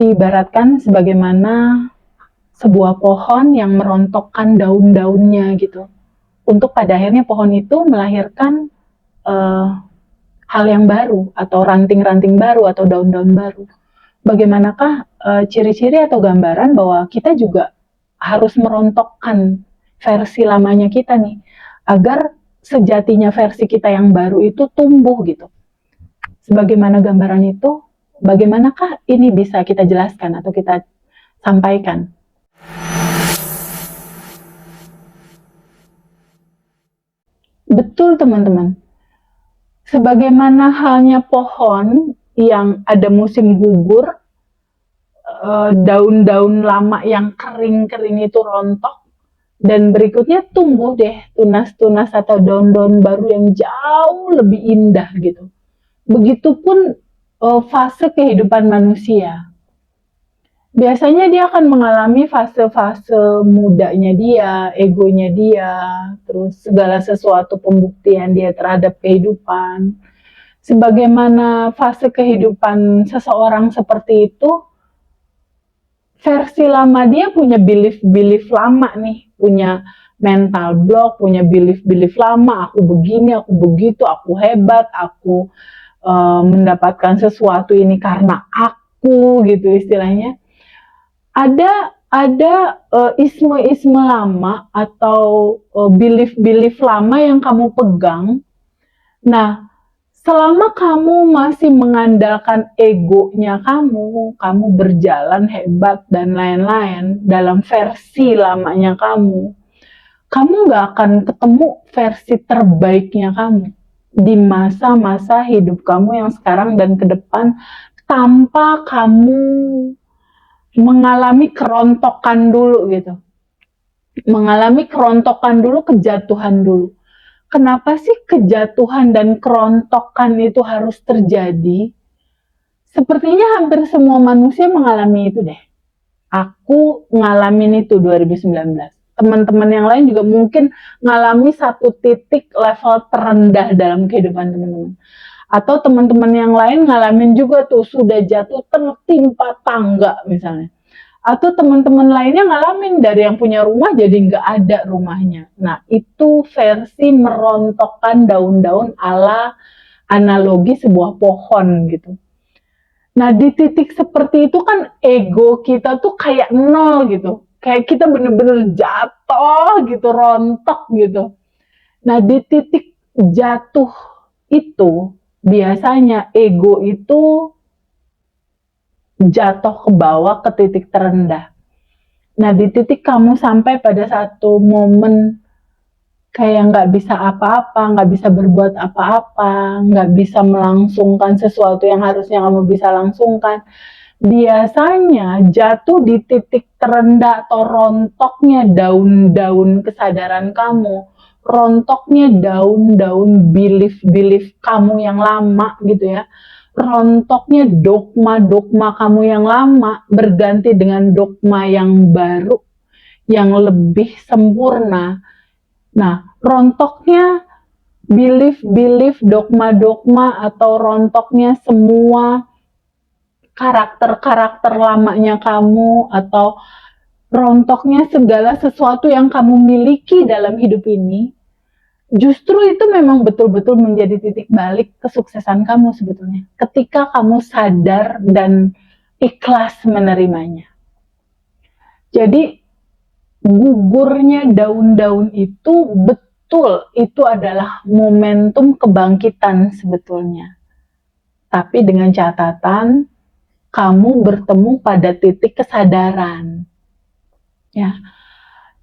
Diibaratkan sebagaimana sebuah pohon yang merontokkan daun-daunnya gitu. Untuk pada akhirnya pohon itu melahirkan hal yang baru atau ranting-ranting baru atau daun-daun baru. Bagaimanakah ciri-ciri atau gambaran bahwa kita juga harus merontokkan versi lamanya kita nih, agar sejatinya versi kita yang baru itu tumbuh gitu. Sebagaimana gambaran itu, bagaimanakah ini bisa kita jelaskan atau kita sampaikan? Betul teman-teman. Sebagaimana halnya pohon yang ada musim gugur, daun-daun lama yang kering-kering itu rontok, dan berikutnya tumbuh deh tunas-tunas atau daun-daun baru yang jauh lebih indah gitu. Begitupun fase kehidupan manusia. Biasanya dia akan mengalami fase-fase mudanya dia, egonya dia, terus segala sesuatu pembuktian dia terhadap kehidupan. Sebagaimana fase kehidupan seseorang seperti itu, versi lama dia punya belief lama nih, punya mental block, punya belief lama, aku begini, aku begitu, aku hebat, aku mendapatkan sesuatu ini karena aku gitu istilahnya. Ada isme-isme lama atau belief lama yang kamu pegang. Nah, selama kamu masih mengandalkan egonya kamu berjalan hebat dan lain-lain dalam versi lamanya kamu nggak akan ketemu versi terbaiknya kamu di masa-masa hidup kamu yang sekarang dan ke depan, tanpa kamu mengalami kerontokan dulu gitu. Mengalami kerontokan dulu, kejatuhan dulu. Kenapa sih kejatuhan dan kerontokan itu harus terjadi? Sepertinya hampir semua manusia mengalami itu deh. Aku ngalamin itu 2019. Teman-teman yang lain juga mungkin ngalami satu titik level terendah dalam kehidupan teman-teman. Atau teman-teman yang lain ngalamin juga tuh sudah jatuh tertimpa tangga misalnya. Atau teman-teman lainnya ngalamin dari yang punya rumah jadi nggak ada rumahnya. Nah, itu versi merontokkan daun-daun ala analogi sebuah pohon gitu. Nah, di titik seperti itu kan ego kita tuh kayak nol gitu. Kayak kita bener-bener jatuh gitu, rontok gitu. Nah, di titik jatuh itu, biasanya ego itu jatuh ke bawah ke titik terendah. Nah, di titik kamu sampai pada satu momen kayak nggak bisa apa-apa, nggak bisa berbuat apa-apa, nggak bisa melangsungkan sesuatu yang harusnya kamu bisa langsungkan. Biasanya jatuh di titik terendah atau rontoknya daun-daun kesadaran kamu, rontoknya daun-daun belief kamu yang lama gitu ya, rontoknya dogma kamu yang lama berganti dengan dogma yang baru, yang lebih sempurna. Nah, rontoknya belief dogma atau rontoknya semua karakter lamanya kamu, atau rontoknya segala sesuatu yang kamu miliki dalam hidup ini, justru itu memang betul-betul menjadi titik balik kesuksesan kamu sebetulnya. Ketika kamu sadar dan ikhlas menerimanya. Jadi, gugurnya daun-daun itu betul, itu adalah momentum kebangkitan sebetulnya. Tapi dengan catatan, kamu bertemu pada titik kesadaran. Ya,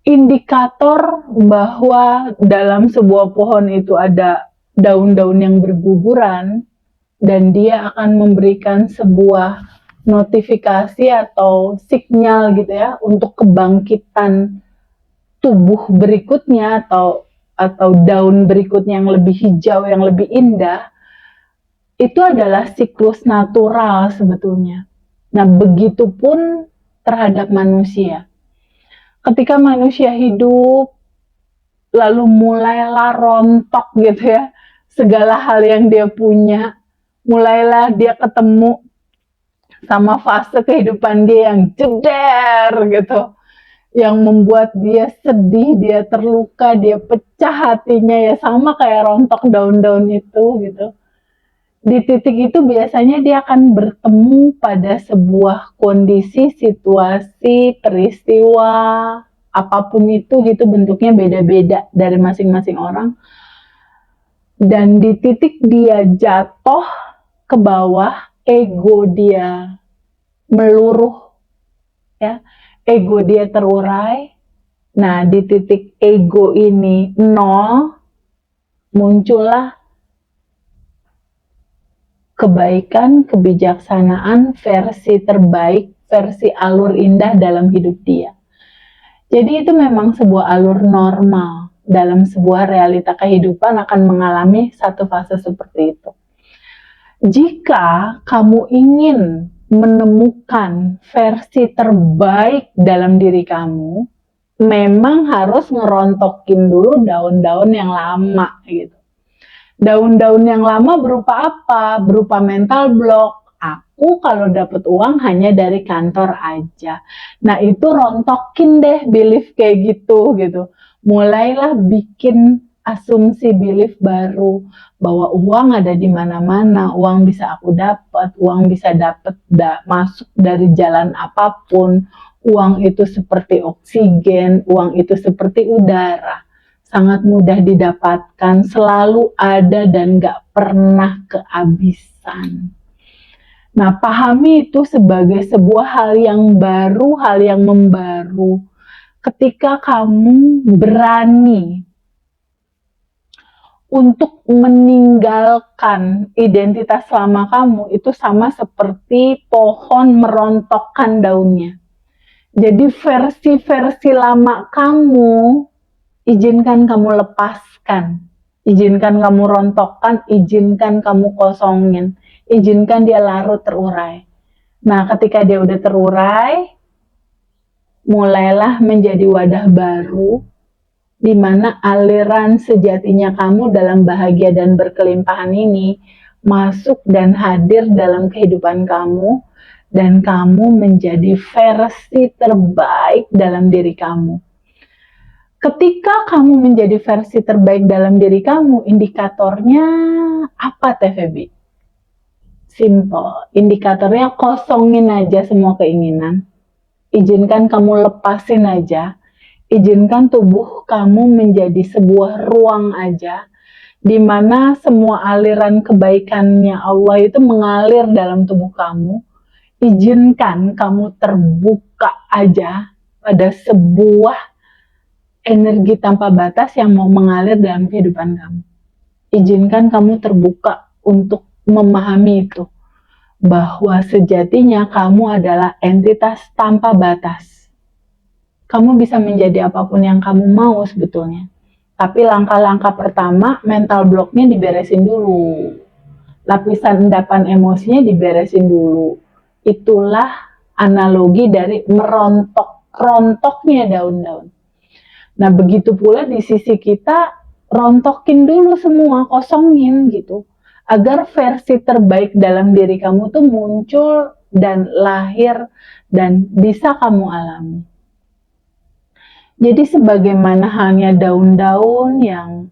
indikator bahwa dalam sebuah pohon itu ada daun-daun yang berguguran dan dia akan memberikan sebuah notifikasi atau sinyal gitu ya untuk kebangkitan tubuh berikutnya atau daun berikutnya yang lebih hijau, yang lebih indah. Itu adalah siklus natural sebetulnya. Nah, begitupun terhadap manusia. Ketika manusia hidup, lalu mulailah rontok gitu ya, segala hal yang dia punya, mulailah dia ketemu sama fase kehidupan dia yang jeder gitu, yang membuat dia sedih, dia terluka, dia pecah hatinya, ya sama kayak rontok daun-daun itu gitu. Di titik itu biasanya dia akan bertemu pada sebuah kondisi, situasi, peristiwa, apapun itu gitu, bentuknya beda-beda dari masing-masing orang. Dan di titik dia jatuh ke bawah, ego dia meluruh, ya, ego dia terurai. Nah, di titik ego ini nol, muncullah kebaikan, kebijaksanaan, versi terbaik, versi alur indah dalam hidup dia. Jadi itu memang sebuah alur normal dalam sebuah realita kehidupan akan mengalami satu fase seperti itu. Jika kamu ingin menemukan versi terbaik dalam diri kamu, memang harus ngerontokin dulu daun-daun yang lama gitu. Daun-daun yang lama berupa apa? Berupa mental block. Aku kalau dapat uang hanya dari kantor aja. Nah itu rontokin deh belief kayak gitu gitu. Mulailah bikin asumsi belief baru bahwa uang ada di mana-mana, uang bisa aku dapat, uang bisa masuk dari jalan apapun, uang itu seperti oksigen, uang itu seperti udara, sangat mudah didapatkan, selalu ada dan gak pernah kehabisan. Nah, pahami itu sebagai sebuah hal yang baru, hal yang membaru. Ketika kamu berani untuk meninggalkan identitas lama kamu, itu sama seperti pohon merontokkan daunnya. Jadi versi-versi lama kamu, izinkan kamu lepaskan, izinkan kamu rontokkan, izinkan kamu kosongin, izinkan dia larut terurai. Nah, ketika dia udah terurai, mulailah menjadi wadah baru di mana aliran sejatinya kamu dalam bahagia dan berkelimpahan ini masuk dan hadir dalam kehidupan kamu, dan kamu menjadi versi terbaik dalam diri kamu. Ketika kamu menjadi versi terbaik dalam diri kamu, indikatornya apa Teh Feby? Simple, indikatornya kosongin aja semua keinginan. Izinkan kamu lepasin aja. Izinkan tubuh kamu menjadi sebuah ruang aja, di mana semua aliran kebaikannya Allah itu mengalir dalam tubuh kamu. Izinkan kamu terbuka aja pada sebuah energi tanpa batas yang mau mengalir dalam kehidupan kamu. Izinkan kamu terbuka untuk memahami itu, bahwa sejatinya kamu adalah entitas tanpa batas. Kamu bisa menjadi apapun yang kamu mau sebetulnya. Tapi langkah-langkah pertama, mental blocknya diberesin dulu. Lapisan endapan emosinya diberesin dulu. Itulah analogi dari merontok-rontoknya daun-daun. Nah, begitu pula di sisi kita, rontokin dulu semua, kosongin gitu. Agar versi terbaik dalam diri kamu tuh muncul dan lahir dan bisa kamu alami. Jadi sebagaimana halnya daun-daun yang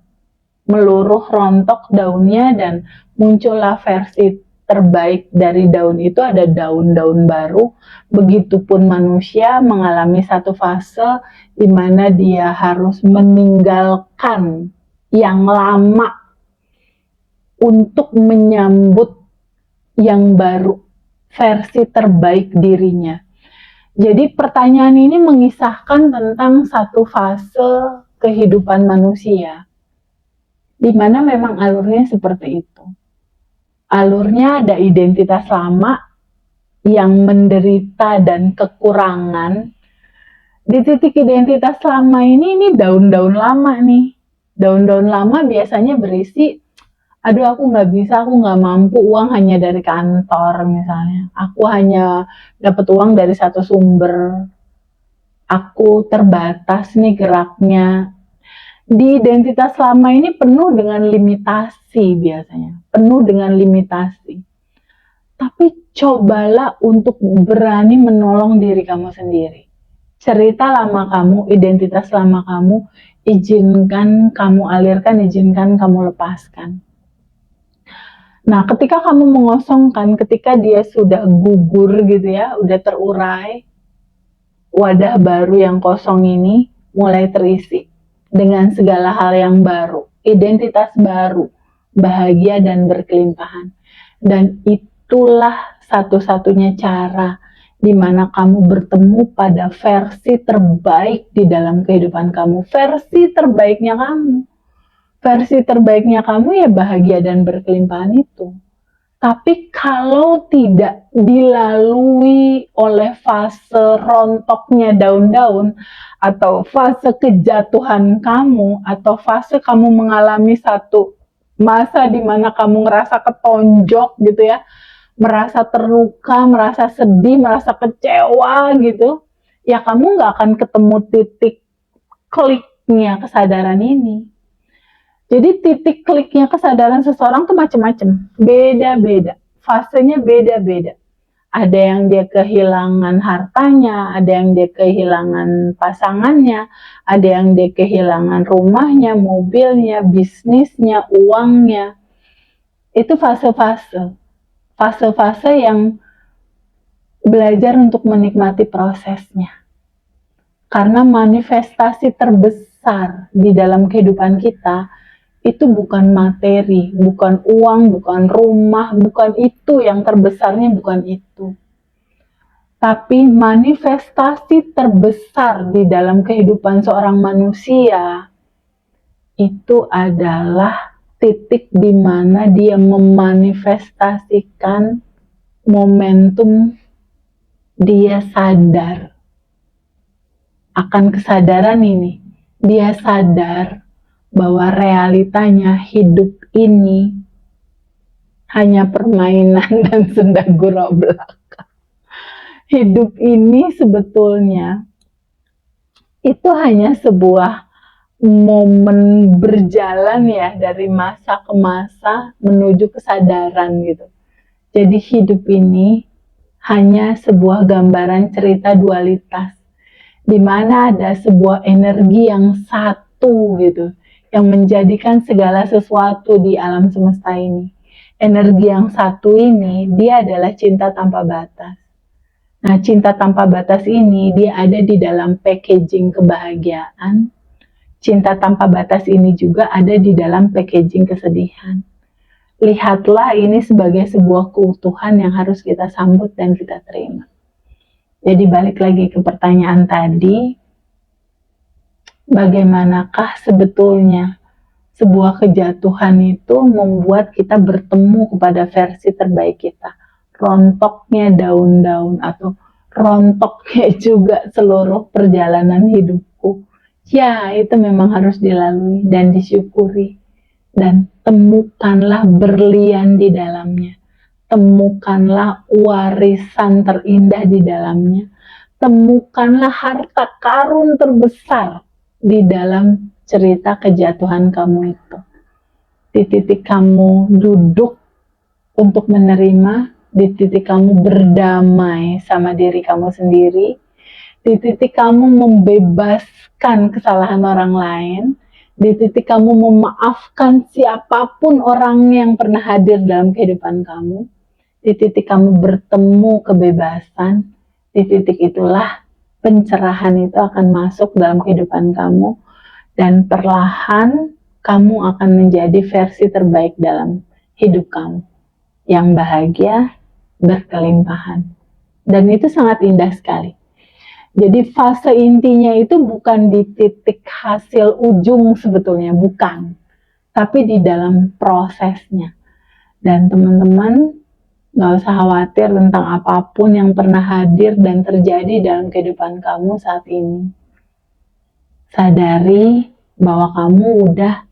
meluruh rontok daunnya dan muncullah versi terbaik dari daun itu, ada daun-daun baru. Begitupun manusia mengalami satu fase di mana dia harus meninggalkan yang lama untuk menyambut yang baru, versi terbaik dirinya. Jadi pertanyaan ini mengisahkan tentang satu fase kehidupan manusia, di mana memang alurnya seperti itu. Alurnya ada identitas lama yang menderita dan kekurangan. Di titik identitas lama ini daun-daun lama nih. Daun-daun lama biasanya berisi, aduh aku nggak bisa, aku nggak mampu, uang hanya dari kantor misalnya. Aku hanya dapat uang dari satu sumber. Aku terbatas nih geraknya. Di identitas lama ini penuh dengan limitasi biasanya. Penuh dengan limitasi. Tapi cobalah untuk berani menolong diri kamu sendiri. Cerita lama kamu, identitas lama kamu, izinkan kamu alirkan, izinkan kamu lepaskan. Nah, ketika kamu mengosongkan, ketika dia sudah gugur gitu ya, udah terurai, wadah baru yang kosong ini mulai terisi dengan segala hal yang baru, identitas baru, bahagia dan berkelimpahan. Dan itulah satu-satunya cara di mana kamu bertemu pada versi terbaik di dalam kehidupan kamu, versi terbaiknya kamu. Versi terbaiknya kamu ya bahagia dan berkelimpahan itu. Tapi kalau tidak dilalui oleh fase rontoknya daun-daun, atau fase kejatuhan kamu, atau fase kamu mengalami satu masa di mana kamu ngerasa ketonjok gitu ya, merasa terluka, merasa sedih, merasa kecewa gitu, ya kamu nggak akan ketemu titik kliknya kesadaran ini. Jadi titik kliknya kesadaran seseorang tuh macam-macam, beda-beda, fasenya beda-beda. Ada yang dia kehilangan hartanya, ada yang dia kehilangan pasangannya, ada yang dia kehilangan rumahnya, mobilnya, bisnisnya, uangnya. Itu fase-fase. Fase-fase yang belajar untuk menikmati prosesnya. Karena manifestasi terbesar di dalam kehidupan kita itu bukan materi, bukan uang, bukan rumah, bukan itu yang terbesarnya, bukan itu. Tapi manifestasi terbesar di dalam kehidupan seorang manusia itu adalah titik di mana dia memanifestasikan momentum dia sadar akan kesadaran ini. Dia sadar bahwa realitanya hidup ini hanya permainan dan senda gurau belaka. Hidup ini sebetulnya itu hanya sebuah momen berjalan ya dari masa ke masa menuju kesadaran gitu. Jadi hidup ini hanya sebuah gambaran cerita dualitas di mana ada sebuah energi yang satu gitu, yang menjadikan segala sesuatu di alam semesta ini. Energi yang satu ini, dia adalah cinta tanpa batas. Nah, cinta tanpa batas ini, dia ada di dalam packaging kebahagiaan. Cinta tanpa batas ini juga ada di dalam packaging kesedihan. Lihatlah ini sebagai sebuah keutuhan yang harus kita sambut dan kita terima. Jadi balik lagi ke pertanyaan tadi, bagaimanakah sebetulnya sebuah kejatuhan itu membuat kita bertemu kepada versi terbaik kita, rontoknya daun-daun atau rontoknya juga seluruh perjalanan hidupku. Ya, itu memang harus dilalui dan disyukuri, dan temukanlah berlian di dalamnya, temukanlah warisan terindah di dalamnya, temukanlah harta karun terbesar di dalam cerita kejatuhan kamu itu. Di titik kamu duduk untuk menerima, di titik kamu berdamai sama diri kamu sendiri, di titik kamu membebaskan kesalahan orang lain, di titik kamu memaafkan siapapun orang yang pernah hadir dalam kehidupan kamu, di titik kamu bertemu kebebasan, di titik itulah pencerahan itu akan masuk dalam kehidupan kamu, dan perlahan kamu akan menjadi versi terbaik dalam hidup kamu, yang bahagia, berkelimpahan. Dan itu sangat indah sekali. Jadi fase intinya itu bukan di titik hasil ujung sebetulnya, bukan. Tapi di dalam prosesnya. Dan teman-teman gak usah khawatir tentang apapun yang pernah hadir dan terjadi dalam kehidupan kamu saat ini. Sadari bahwa kamu udah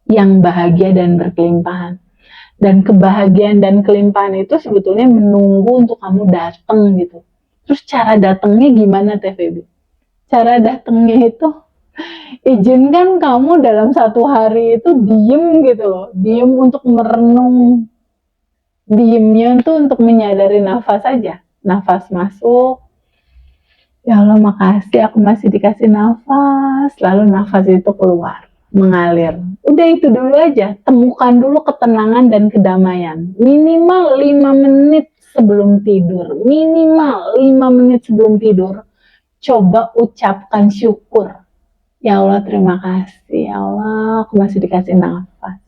yang bahagia dan berkelimpahan. Dan kebahagiaan dan kelimpahan itu sebetulnya menunggu untuk kamu datang gitu. Terus cara datangnya gimana Teh Feby? Cara datangnya itu izinkan kamu dalam satu hari itu diem gitu loh. Diem untuk merenung. diemnya tuh untuk menyadari nafas saja. Nafas masuk, ya Allah makasih aku masih dikasih nafas, lalu nafas itu keluar, mengalir. Udah itu dulu aja, temukan dulu ketenangan dan kedamaian. Minimal 5 menit sebelum tidur, minimal 5 menit sebelum tidur, coba ucapkan syukur. Ya Allah terima kasih, ya Allah aku masih dikasih nafas.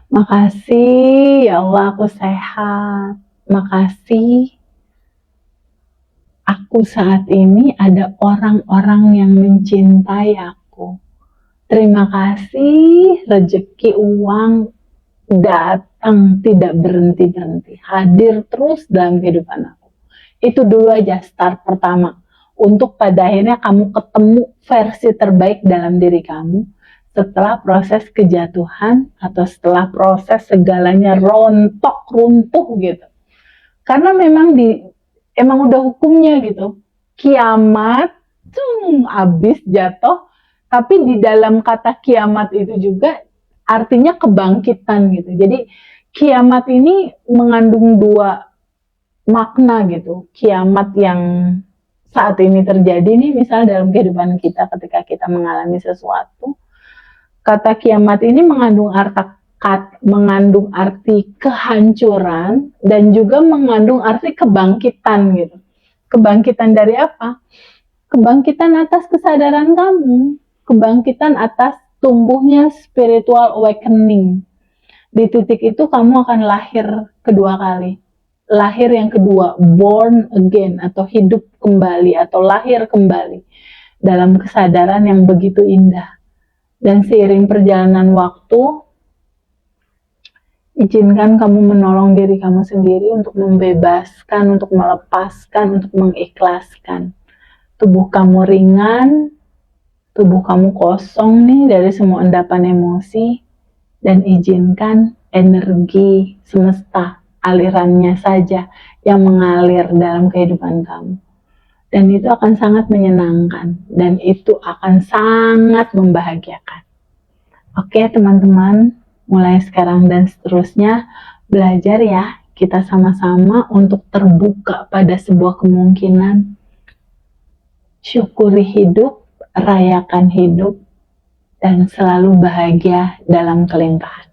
Makasih ya Allah aku sehat. Makasih aku saat ini ada orang-orang yang mencintai aku. Terima kasih rezeki uang datang tidak berhenti-berhenti, hadir terus dalam kehidupan aku. Itu dulu aja start pertama, untuk pada akhirnya kamu ketemu versi terbaik dalam diri kamu setelah proses kejatuhan atau setelah proses segalanya rontok runtuh gitu. Karena memang emang udah hukumnya gitu, kiamat habis jatuh. Tapi di dalam kata kiamat itu juga artinya kebangkitan gitu. Jadi kiamat ini mengandung dua makna gitu. Kiamat yang saat ini terjadi nih, misal dalam kehidupan kita ketika kita mengalami sesuatu, kata kiamat ini mengandung arti kehancuran dan juga mengandung arti kebangkitan gitu. Kebangkitan dari apa? Kebangkitan atas kesadaran kamu, kebangkitan atas tumbuhnya spiritual awakening. Di titik itu kamu akan lahir kedua kali. Lahir yang kedua, born again, atau hidup kembali, atau lahir kembali dalam kesadaran yang begitu indah. Dan seiring perjalanan waktu, izinkan kamu menolong diri kamu sendiri untuk membebaskan, untuk melepaskan, untuk mengikhlaskan. Tubuh kamu ringan, tubuh kamu kosong nih dari semua endapan emosi, dan izinkan energi semesta, alirannya saja yang mengalir dalam kehidupan kamu. Dan itu akan sangat menyenangkan, dan itu akan sangat membahagiakan. Oke teman-teman, mulai sekarang dan seterusnya, belajar ya, kita sama-sama untuk terbuka pada sebuah kemungkinan. Syukuri hidup, rayakan hidup, dan selalu bahagia dalam kelimpahan.